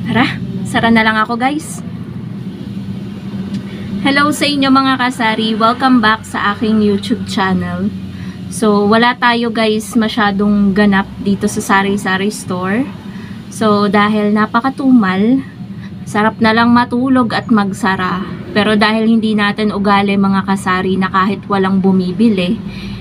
Tara, sara na lang ako guys. Hello sa inyo mga kasari, welcome back sa aking YouTube channel. So wala tayo guys masyadong ganap dito sa sari-sari store. So dahil napakatumal, sarap na lang matulog at magsara. Pero dahil hindi natin ugali mga kasari na kahit walang bumibili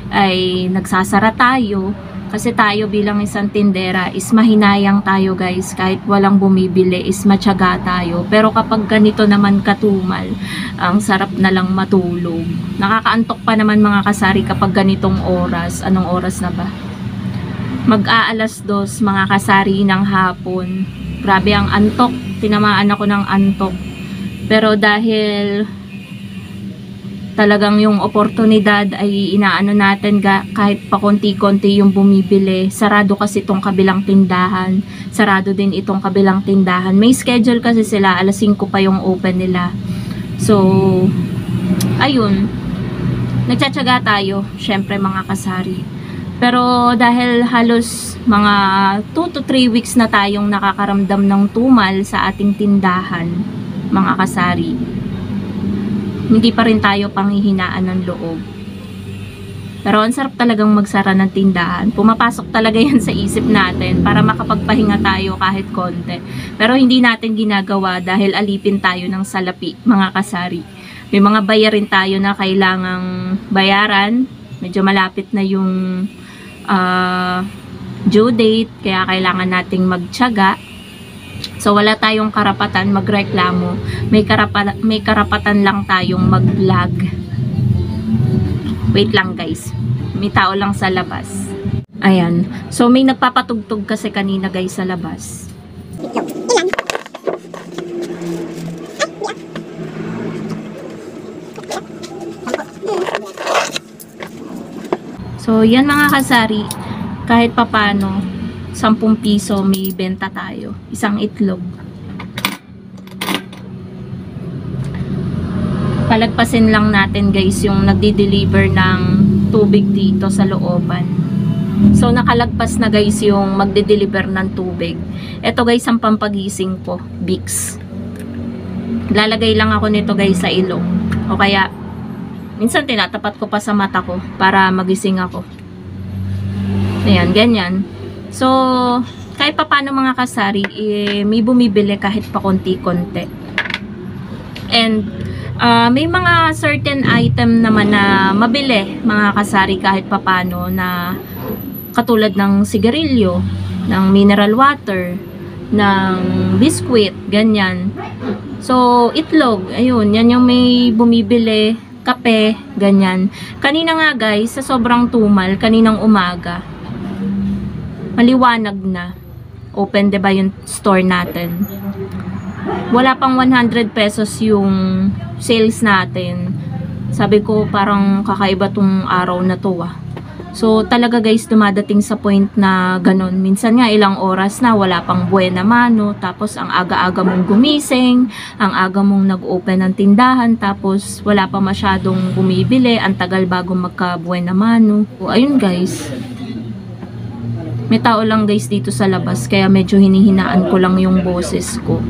ay nagsasara tayo. Kasi tayo bilang isang tindera is mahinayang tayo guys. Kahit walang bumibili is matyaga tayo. Pero kapag ganito naman katumal, ang sarap na lang matulog. Nakakaantok pa naman mga kasari kapag ganitong oras. Anong oras na ba? Mag-aalas 2 mga kasari ng hapon. Grabe ang antok. Tinamaan ako ng antok. Pero dahil talagang yung oportunidad ay inaano natin kahit pa konti-konti yung bumibili. Sarado kasi itong kabilang tindahan. Sarado din itong kabilang tindahan. May schedule kasi sila. Alas 5 pa yung open nila. So, ayun. Nagtsatsaga tayo. Syempre mga kasari. Pero dahil halos mga 2 to 3 weeks na tayong nakakaramdam ng tumal sa ating tindahan, mga kasari, hindi pa rin tayo panghihinaan ng loob. Pero ang sarap talagang magsara ng tindahan. Pumapasok talaga yan sa isip natin para makapagpahinga tayo kahit konti. Pero hindi natin ginagawa dahil alipin tayo ng salapi, mga kasari. May mga bayarin tayo na kailangang bayaran. Medyo malapit na yung due date, kaya kailangan nating magtiyaga. So wala tayong karapatan magreklamo. May karapatan lang tayong mag-vlog. Wait lang guys. May tao lang sa labas. Ayan. So may nagpapatugtog kasi kanina guys sa labas. So yan mga kasari, kahit papano 10 piso may benta tayo. Isang itlog. Palagpasin lang natin guys yung nagdi-deliver ng tubig dito sa looban. So nakalagpas na guys yung magdi-deliver ng tubig. Ito guys ang pampagising ko, Vicks. Lalagay lang ako nito guys sa ilong. O kaya minsan tinatapat ko pa sa mata ko para magising ako. Ayan, ganyan. So, kahit pa paano mga kasari, may bumibili kahit pa konti-konti. And, may mga certain item naman na mabili mga kasari kahit pa paano na katulad ng sigarilyo, ng mineral water, ng biskwit, ganyan. So, itlog, ayun, yan yung may bumibili, kape, ganyan. Kanina nga guys, sa sobrang tumal, kaninang umaga, maliwanag na. Open, diba yung store natin? Wala pang 100 pesos yung sales natin. Sabi ko, parang kakaiba tong araw na to ah. So, talaga guys, dumadating sa point na ganun. Minsan nga, ilang oras na, wala pang buena mano. Tapos, ang aga-aga mong gumising, ang aga mong nag-open ng tindahan. Tapos, wala pa masyadong bumibili. Ang tagal bago magka-buena mano. So, ayun guys. May tao lang guys dito sa labas. Kaya medyo hinihinaan ko lang yung boses ko.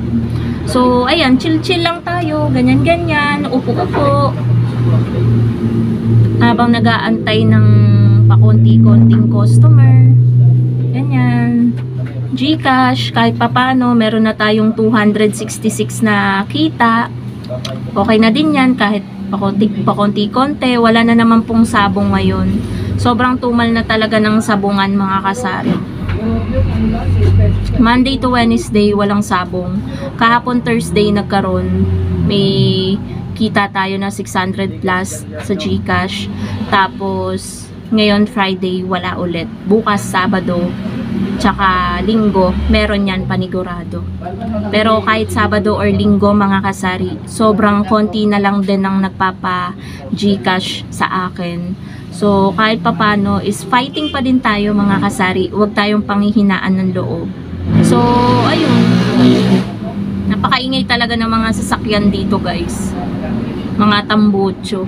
So, ayan, chill-chill lang tayo. Ganyan-ganyan. Upo-upo. Habang nag-aantay ng pakonti-konting customer. Ganyan. GCash, kahit papano, meron na tayong 266 na kita. Okay na din yan, kahit pakonti-konti. Wala na naman pong sabong ngayon. Sobrang tumal na talaga ng sabungan mga kasari. Monday to Wednesday, walang sabong. Kahapon Thursday nagkaroon. May kita tayo na 600 plus sa GCash. Tapos, ngayon Friday, wala ulit. Bukas, Sabado, tsaka Linggo, meron yan panigurado. Pero kahit Sabado or Linggo, mga kasari, sobrang konti na lang din ang nagpapa GCash sa akin. So, kahit papano, is fighting pa din tayo, mga kasari. Huwag tayong panghihinaan ng loob. So, ayun. Napakaingay talaga ng mga sasakyan dito, guys. Mga tambutso.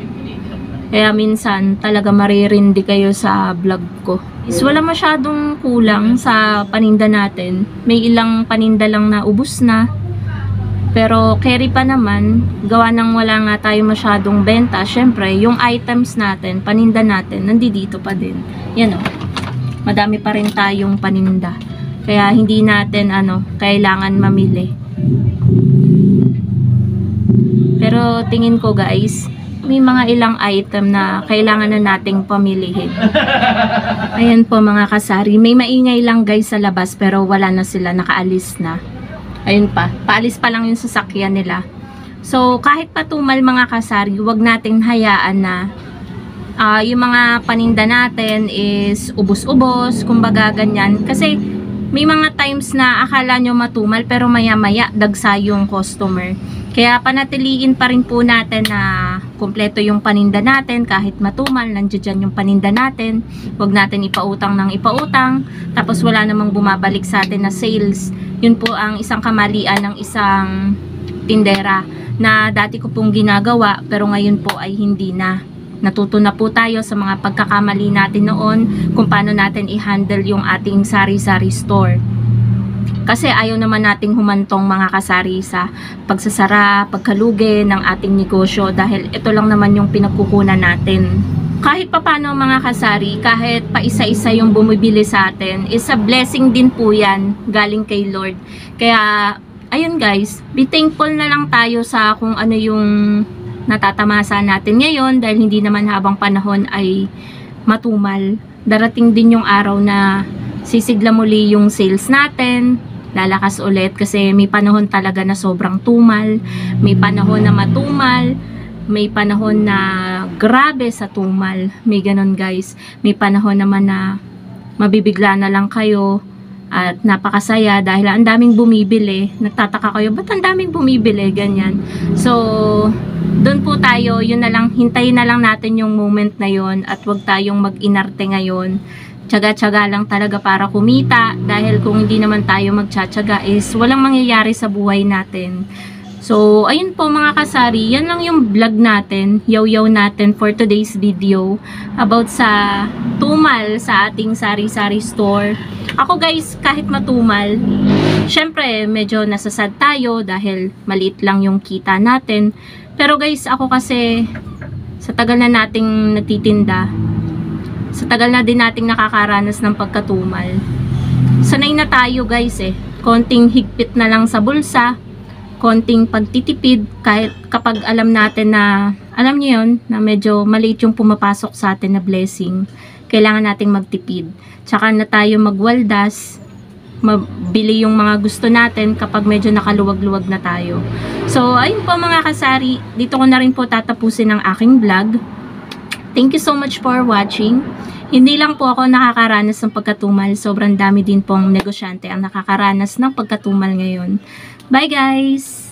Kaya minsan talaga maririndi kayo sa vlog ko. Is wala masyadong kulang sa paninda natin. May ilang paninda lang na ubos na. Pero carry pa naman, gawa ng wala nga tayo masyadong benta. Syempre, yung items natin, paninda natin, nandito pa din. Yan o. Madami pa rin tayong paninda. Kaya hindi natin kailangan mamili. Pero tingin ko guys, may mga ilang item na kailangan na nating pamilihin. Ayan po mga kasari. May maingay lang guys sa labas pero wala na sila, nakaalis na. Ayun pa, paalis pa lang yung sasakyan nila. So, kahit patumal mga kasari, huwag nating hayaan na yung mga paninda natin is ubos-ubos, kumbaga ganyan. Kasi, may mga times na akala nyo matumal, pero maya-maya, dagsa yung customer. Kaya, panatiliin pa rin po natin na kompleto yung paninda natin, kahit matumal, nandiyan yung paninda natin. Huwag natin ipautang ng ipautang, tapos wala namang bumabalik sa atin na sales. Yun po ang isang kamalian ng isang tindera na dati ko pong ginagawa pero ngayon po ay hindi na. Natuto na po tayo sa mga pagkakamali natin noon kung paano natin i-handle yung ating sari-sari store. Kasi ayaw naman nating humantong mga kasari sa pagsasara, pagkalugi ng ating negosyo dahil ito lang naman yung pinagkukunan natin. Kahit papano mga kasari, kahit pa isa-isa yung bumibili sa atin, is a blessing din po yan galing kay Lord. Kaya, ayun guys, be thankful na lang tayo sa kung ano yung natatamasa natin ngayon dahil hindi naman habang panahon ay matumal. Darating din yung araw na sisigla muli yung sales natin, lalakas ulit kasi may panahon talaga na sobrang tumal, may panahon na matumal, may panahon na grabe sa tumal. May ganon guys. May panahon naman na mabibigla na lang kayo at napakasaya dahil ang daming bumibili. Nagtataka kayo, ba't ang daming bumibili? Ganyan. So, doon po tayo, yun na lang, hintayin na lang natin yung moment na yun at wag tayong mag-inarte ngayon. Tiyaga-tiyaga lang talaga para kumita dahil kung hindi naman tayo magtsatsaga is walang mangyayari sa buhay natin. So, ayun po mga kasari, yan lang yung vlog natin, yaw-yaw natin for today's video about sa tumal sa ating sari-sari store. Ako guys, kahit matumal, syempre medyo nasasad tayo dahil maliit lang yung kita natin. Pero guys, ako kasi sa tagal na nating nagtitinda, sa tagal na din nating nakakaranas ng pagkatumal, sanay na tayo guys konting higpit na lang sa bulsa, konting pagtitipid kahit kapag alam natin na, alam niyo yun, na medyo maliit yung pumapasok sa atin na blessing, kailangan nating magtipid. Tsaka na tayo magwaldas, mabili yung mga gusto natin kapag medyo nakaluwag-luwag na tayo. So, ayun po mga kasari, dito ko na rin po tatapusin ang aking vlog. Thank you so much for watching. Hindi lang po ako nakakaranas ng pagkatumal, sobrang dami din pong negosyante ang nakakaranas ng pagkatumal ngayon. Bye guys!